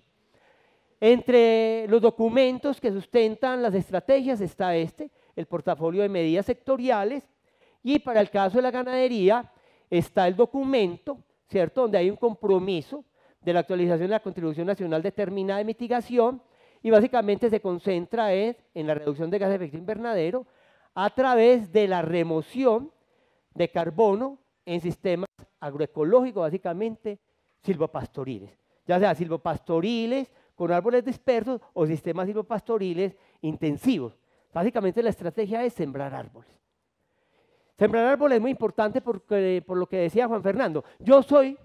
Entre los documentos que sustentan las estrategias está el portafolio de medidas sectoriales, y para el caso de la ganadería está el documento, ¿cierto?, donde hay un compromiso de la actualización de la Contribución Nacional Determinada de Mitigación, y básicamente se concentra en la reducción de gases de efecto invernadero a través de la remoción de carbono en sistemas agroecológicos, básicamente silvopastoriles, ya sea silvopastoriles con árboles dispersos o sistemas silvopastoriles intensivos. Básicamente la estrategia es sembrar árboles. Sembrar árboles es muy importante porque, por lo que decía Juan Fernando, yo soy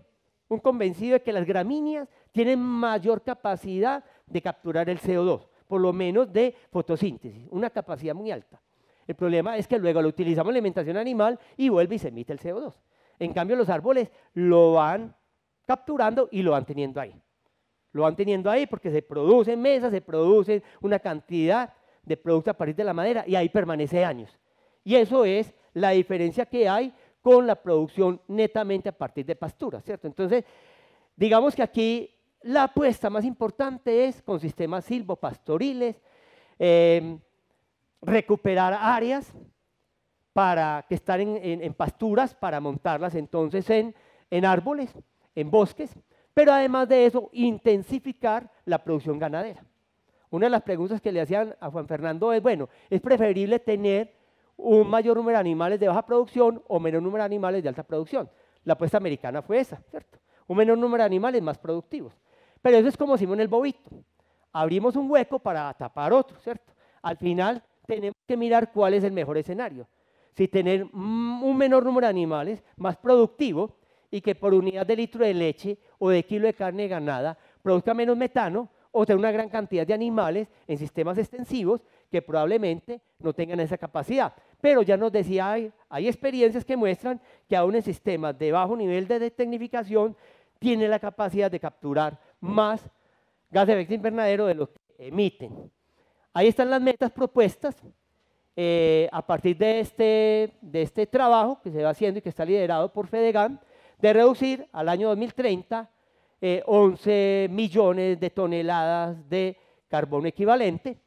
un convencido de que las gramíneas tienen mayor capacidad de capturar el CO2, por lo menos de fotosíntesis, una capacidad muy alta. El problema es que luego lo utilizamos en alimentación animal y vuelve y se emite el CO2. En cambio, los árboles lo van capturando y lo van teniendo ahí. Lo van teniendo ahí porque se producen mesas, se produce una cantidad de productos a partir de la madera y ahí permanece años. Y eso es la diferencia que hay con la producción netamente a partir de pasturas, ¿cierto? Entonces, digamos que aquí la apuesta más importante es con sistemas silvopastoriles, recuperar áreas para que están en pasturas, para montarlas entonces en árboles, en bosques, pero además de eso, intensificar la producción ganadera. Una de las preguntas que le hacían a Juan Fernando es, bueno, ¿es preferible tener un mayor número de animales de baja producción o menor número de animales de alta producción? La apuesta americana fue esa, ¿cierto? Un menor número de animales más productivos. Pero eso es como Simón el Bobito. Abrimos un hueco para tapar otro, ¿cierto? Al final tenemos que mirar cuál es el mejor escenario. Si tener un menor número de animales más productivo y que por unidad de litro de leche o de kilo de carne ganada produzca menos metano, o tener una gran cantidad de animales en sistemas extensivos que probablemente no tengan esa capacidad. Pero ya nos decía, hay experiencias que muestran que aún en sistemas de bajo nivel de tecnificación tiene la capacidad de capturar más gas de efecto invernadero de lo que emiten. Ahí están las metas propuestas a partir de este trabajo que se va haciendo y que está liderado por Fedegan, de reducir al año 2030 11 millones de toneladas de carbono equivalente,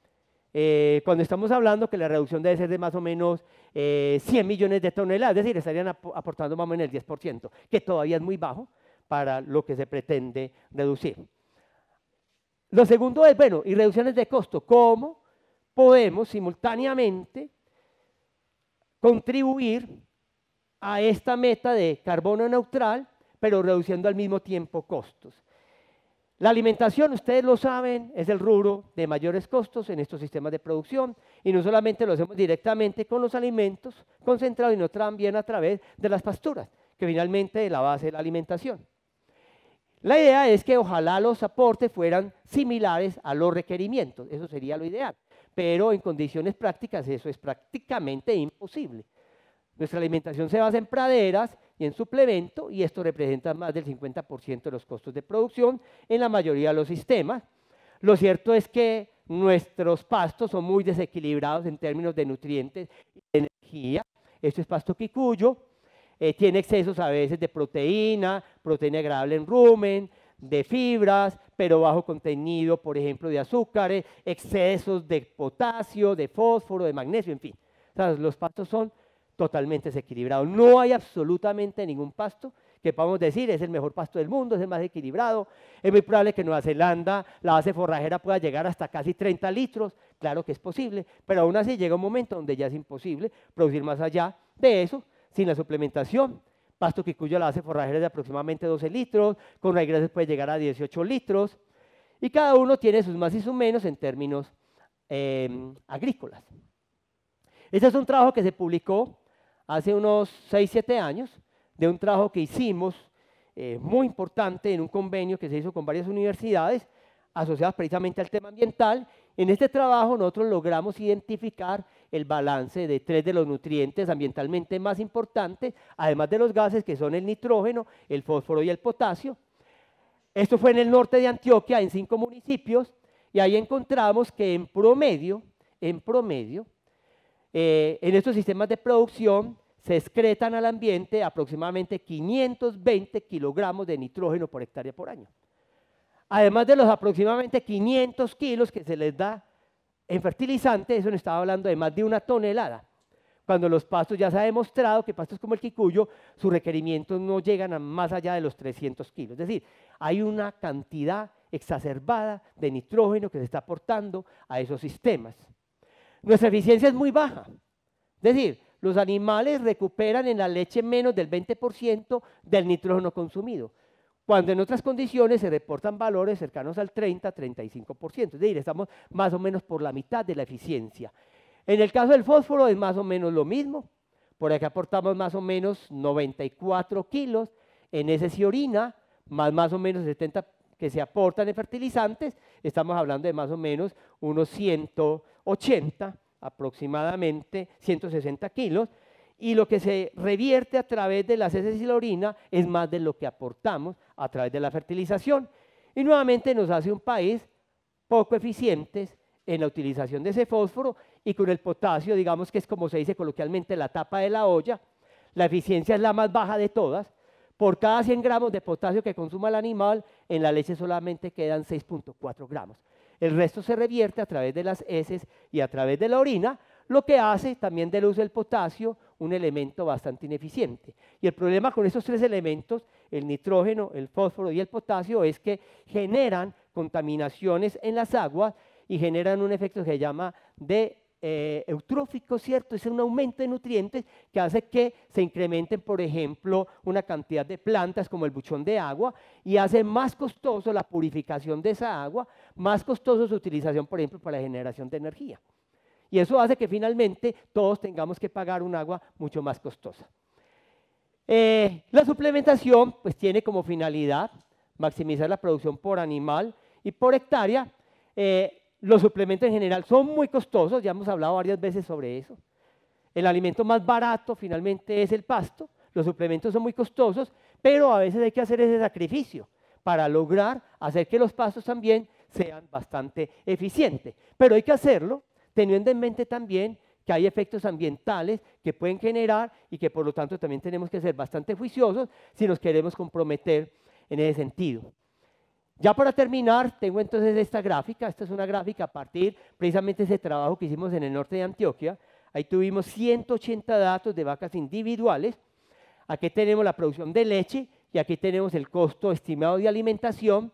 cuando estamos hablando que la reducción debe ser de más o menos 100 millones de toneladas, es decir, estarían aportando más o menos el 10%, que todavía es muy bajo para lo que se pretende reducir. Lo segundo es, bueno, y reducciones de costo, ¿cómo podemos simultáneamente contribuir a esta meta de carbono neutral, pero reduciendo al mismo tiempo costos? La alimentación, ustedes lo saben, es el rubro de mayores costos en estos sistemas de producción, y no solamente lo hacemos directamente con los alimentos concentrados, sino también a través de las pasturas, que finalmente es la base de la alimentación. La idea es que ojalá los aportes fueran similares a los requerimientos, eso sería lo ideal, pero en condiciones prácticas eso es prácticamente imposible. Nuestra alimentación se basa en praderas y en suplemento, y esto representa más del 50% de los costos de producción en la mayoría de los sistemas. Lo cierto es que nuestros pastos son muy desequilibrados en términos de nutrientes y de energía. esto es pasto quicuyo, tiene excesos a veces de proteína agradable en rumen, de fibras, pero bajo contenido, por ejemplo, de azúcares, excesos de potasio, de fósforo, de magnesio, en fin. O sea, los pastos son totalmente desequilibrados. No hay absolutamente ningún pasto que podamos decir es el mejor pasto del mundo, es el más equilibrado. Es muy probable que en Nueva Zelanda la base forrajera pueda llegar hasta casi 30 litros, claro que es posible, pero aún así llega un momento donde ya es imposible producir más allá de eso sin la suplementación. Pasto quicuyo, la base forrajera es de aproximadamente 12 litros, con raigrases puede llegar a 18 litros, y cada uno tiene sus más y sus menos en términos agrícolas. Este es un trabajo que se publicó hace unos 6-7 años, de un trabajo que hicimos muy importante en un convenio que se hizo con varias universidades asociadas precisamente al tema ambiental. En este trabajo nosotros logramos identificar el balance de 3 de los nutrientes ambientalmente más importantes, además de los gases que son el nitrógeno, el fósforo y el potasio. Esto fue en el norte de Antioquia, en 5 municipios, y ahí encontramos que en promedio, en estos sistemas de producción se excretan al ambiente aproximadamente 520 kilogramos de nitrógeno por hectárea por año. Además de los aproximadamente 500 kilos que se les da en fertilizante, eso nos estaba hablando de más de 1 tonelada. Cuando los pastos, ya se ha demostrado que pastos como el quicuyo, sus requerimientos no llegan a más allá de los 300 kilos. Es decir, hay una cantidad exacerbada de nitrógeno que se está aportando a esos sistemas. Nuestra eficiencia es muy baja. Es decir, los animales recuperan en la leche menos del 20% del nitrógeno consumido, cuando en otras condiciones se reportan valores cercanos al 30-35%. Es decir, estamos más o menos por la mitad de la eficiencia. En el caso del fósforo es más o menos lo mismo. Por acá aportamos más o menos 94 kilos en heces y orina, más o menos 70 que se aportan en fertilizantes. Estamos hablando de más o menos unos 180, aproximadamente 160 kilos. Y lo que se revierte a través de las heces y la orina es más de lo que aportamos a través de la fertilización. Y nuevamente nos hace un país poco eficientes en la utilización de ese fósforo, y con el potasio, digamos que es como se dice coloquialmente la tapa de la olla. La eficiencia es la más baja de todas. Por cada 100 gramos de potasio que consuma el animal, en la leche solamente quedan 6.4 gramos. El resto se revierte a través de las heces y a través de la orina, lo que hace también del uso del potasio un elemento bastante ineficiente. Y el problema con estos 3 elementos, el nitrógeno, el fósforo y el potasio, es que generan contaminaciones en las aguas y generan un efecto que se llama de eutrófico, ¿cierto? Es un aumento de nutrientes que hace que se incrementen, por ejemplo, una cantidad de plantas como el buchón de agua, y hace más costoso la purificación de esa agua, más costoso su utilización, por ejemplo, para la generación de energía. Y eso hace que finalmente todos tengamos que pagar un agua mucho más costosa. La suplementación pues tiene como finalidad maximizar la producción por animal y por hectárea. Los suplementos en general son muy costosos, ya hemos hablado varias veces sobre eso. El alimento más barato finalmente es el pasto, los suplementos son muy costosos, pero a veces hay que hacer ese sacrificio para lograr hacer que los pastos también sean bastante eficientes. Pero hay que hacerlo teniendo en mente también que hay efectos ambientales que pueden generar y que por lo tanto también tenemos que ser bastante juiciosos si nos queremos comprometer en ese sentido. Ya para terminar, tengo entonces esta gráfica. Esta es una gráfica a partir precisamente de ese trabajo que hicimos en el norte de Antioquia. Ahí tuvimos 180 datos de vacas individuales. Aquí tenemos la producción de leche y aquí tenemos el costo estimado de alimentación.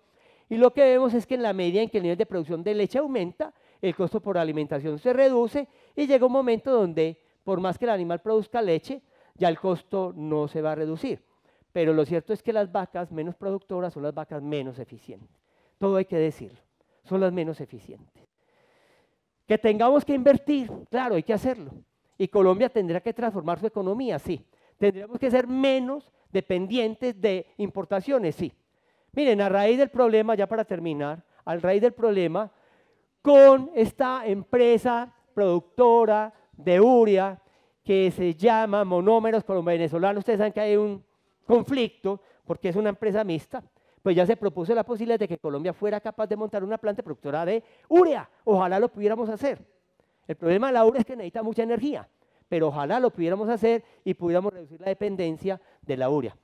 Y lo que vemos es que en la medida en que el nivel de producción de leche aumenta, el costo por alimentación se reduce y llega un momento donde, por más que el animal produzca leche, ya el costo no se va a reducir. Pero lo cierto es que las vacas menos productoras son las vacas menos eficientes. Todo hay que decirlo, son las menos eficientes. Que tengamos que invertir, claro, hay que hacerlo. Y Colombia tendrá que transformar su economía, sí. Tendríamos que ser menos dependientes de importaciones, sí. Miren, a raíz del problema, ya para terminar, a raíz del problema, con esta empresa productora de urea que se llama Monómeros Colombo-Venezolanos, ustedes saben que hay un conflicto porque es una empresa mixta, pues ya se propuso la posibilidad de que Colombia fuera capaz de montar una planta productora de urea. Ojalá lo pudiéramos hacer. El problema de la urea es que necesita mucha energía, pero ojalá lo pudiéramos hacer y pudiéramos reducir la dependencia de la urea.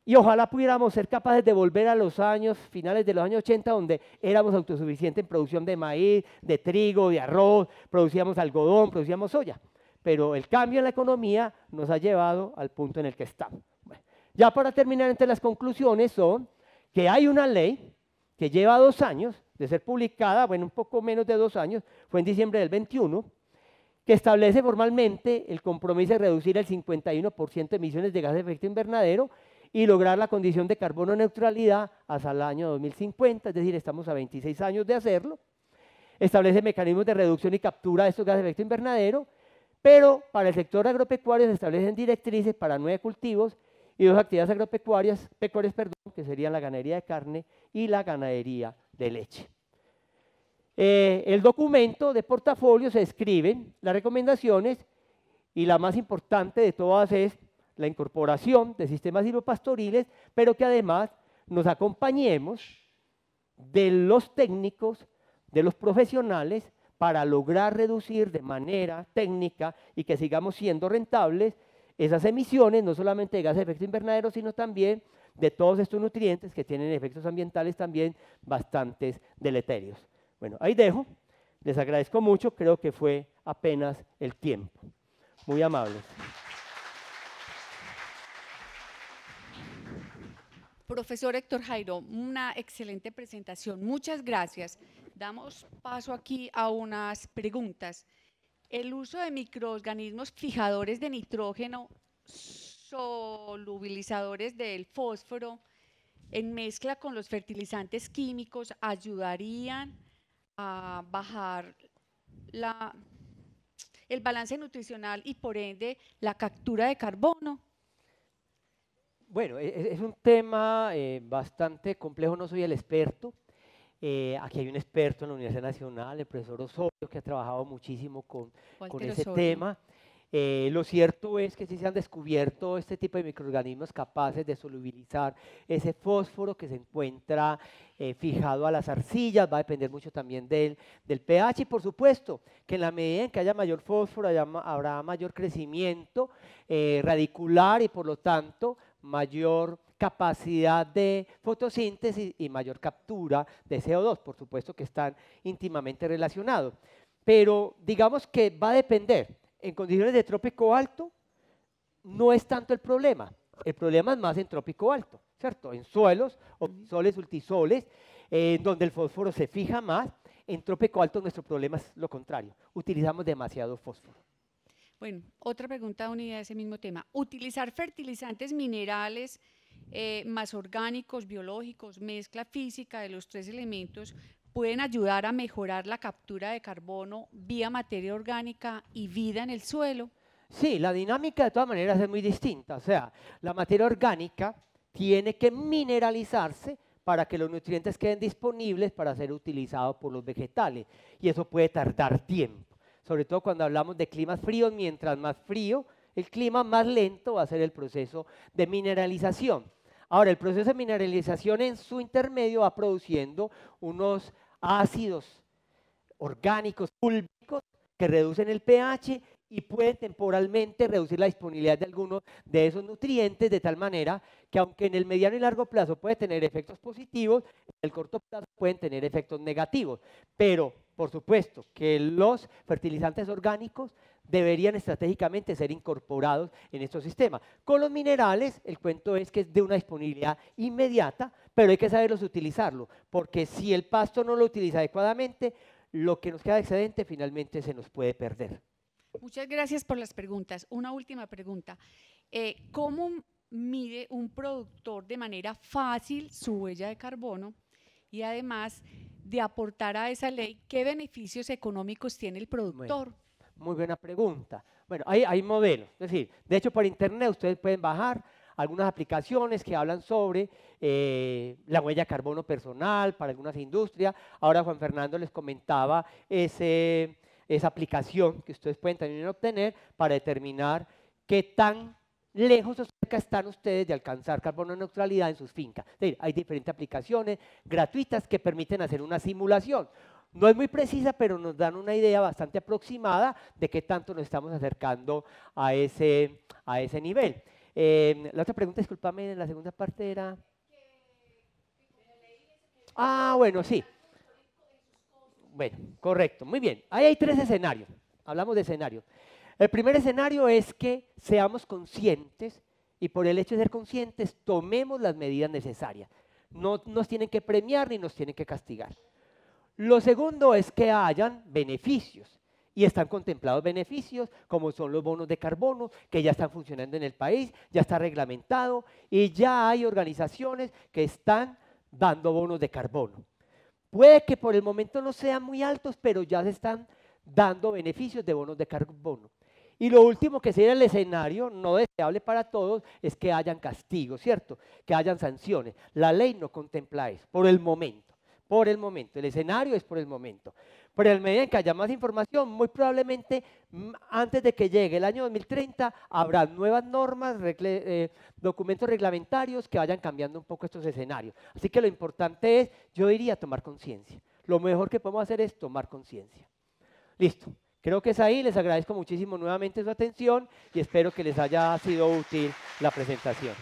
Y ojalá pudiéramos ser capaces de volver a los años, finales de los años 80, donde éramos autosuficientes en producción de maíz, de trigo, de arroz, producíamos algodón, producíamos soya. Pero el cambio en la economía nos ha llevado al punto en el que estamos. Bueno, ya para terminar, entre las conclusiones son que hay una ley que lleva 2 años de ser publicada, bueno, un poco menos de 2 años, fue en diciembre del 21, que establece formalmente el compromiso de reducir el 51% de emisiones de gases de efecto invernadero y lograr la condición de carbono neutralidad hasta el año 2050, es decir, estamos a 26 años de hacerlo. Establece mecanismos de reducción y captura de estos gases de efecto invernadero, pero para el sector agropecuario se establecen directrices para 9 cultivos y 2 actividades agropecuarias, que serían la ganadería de carne y la ganadería de leche. El documento de portafolio se describen las recomendaciones y la más importante de todas es la incorporación de sistemas silvopastoriles, pero que además nos acompañemos de los técnicos, de los profesionales, para lograr reducir de manera técnica y que sigamos siendo rentables esas emisiones, no solamente de gases de efecto invernadero, sino también de todos estos nutrientes que tienen efectos ambientales también bastantes deleterios. Bueno, ahí dejo, les agradezco mucho, creo que fue apenas el tiempo. Muy amables. Profesor Héctor Jairo, una excelente presentación. Muchas gracias. Damos paso aquí a unas preguntas. El uso de microorganismos fijadores de nitrógeno, solubilizadores del fósforo, en mezcla con los fertilizantes químicos, ayudarían a bajar el balance nutricional y por ende la captura de carbono. Bueno, es un tema bastante complejo, no soy el experto. Aquí hay un experto en la Universidad Nacional, el profesor Osorio, que ha trabajado muchísimo con ese tema. Lo cierto es que sí se han descubierto este tipo de microorganismos capaces de solubilizar ese fósforo que se encuentra fijado a las arcillas, va a depender mucho también del pH y por supuesto que en la medida en que haya mayor fósforo habrá mayor crecimiento radicular y por lo tanto mayor capacidad de fotosíntesis y mayor captura de CO2, por supuesto que están íntimamente relacionados, pero digamos que va a depender. En condiciones de trópico alto no es tanto el problema es más en trópico alto, ¿cierto? En suelos, soles, ultisoles, donde el fósforo se fija más, en trópico alto nuestro problema es lo contrario, utilizamos demasiado fósforo. Bueno, otra pregunta unida a ese mismo tema. ¿Utilizar fertilizantes minerales más orgánicos, biológicos, mezcla física de los 3 elementos pueden ayudar a mejorar la captura de carbono vía materia orgánica y vida en el suelo? Sí, la dinámica de todas maneras es muy distinta. O sea, la materia orgánica tiene que mineralizarse para que los nutrientes queden disponibles para ser utilizados por los vegetales. Y eso puede tardar tiempo, sobre todo cuando hablamos de climas fríos. Mientras más frío el clima, más lento va a ser el proceso de mineralización. Ahora, el proceso de mineralización en su intermedio va produciendo unos ácidos orgánicos púlvicos que reducen el pH y pueden temporalmente reducir la disponibilidad de algunos de esos nutrientes, de tal manera que aunque en el mediano y largo plazo puede tener efectos positivos, en el corto plazo pueden tener efectos negativos. Pero, por supuesto, que los fertilizantes orgánicos deberían estratégicamente ser incorporados en estos sistemas. Con los minerales, el cuento es que es de una disponibilidad inmediata, pero hay que saberlos utilizarlo, porque si el pasto no lo utiliza adecuadamente, lo que nos queda de excedente finalmente se nos puede perder. Muchas gracias por las preguntas. Una última pregunta. ¿Cómo mide un productor de manera fácil su huella de carbono? Y además de aportar a esa ley, ¿qué beneficios económicos tiene el productor? Bueno, muy buena pregunta. Bueno, hay modelos. Es decir, de hecho por internet ustedes pueden bajar algunas aplicaciones que hablan sobre la huella de carbono personal para algunas industrias. Ahora Juan Fernando les comentaba esa aplicación que ustedes pueden también obtener para determinar qué tan lejos o cerca están ustedes de alcanzar carbono neutralidad en sus fincas. Es decir, hay diferentes aplicaciones gratuitas que permiten hacer una simulación. No es muy precisa, pero nos dan una idea bastante aproximada de qué tanto nos estamos acercando a ese nivel. La otra pregunta, discúlpame, la segunda parte era... Ah, bueno, sí. Bueno, correcto, muy bien. Ahí hay 3 escenarios. Hablamos de escenarios. El primer escenario es que seamos conscientes y por el hecho de ser conscientes tomemos las medidas necesarias. No nos tienen que premiar ni nos tienen que castigar. Lo segundo es que hayan beneficios y están contemplados beneficios como son los bonos de carbono que ya están funcionando en el país, ya está reglamentado y ya hay organizaciones que están dando bonos de carbono. Puede que por el momento no sean muy altos, pero ya se están dando beneficios de bonos de carbono. Y lo último que sería el escenario no deseable para todos es que hayan castigos, ¿cierto? Que hayan sanciones. La ley no contempla eso, por el momento. Por el momento, el escenario es por el momento. Pero en medida en que haya más información, muy probablemente antes de que llegue el año 2030 habrá nuevas normas, documentos reglamentarios que vayan cambiando un poco estos escenarios. Así que lo importante es, yo diría, tomar conciencia. Lo mejor que podemos hacer es tomar conciencia. Listo. Creo que es ahí. Les agradezco muchísimo nuevamente su atención y espero que les haya sido útil la presentación.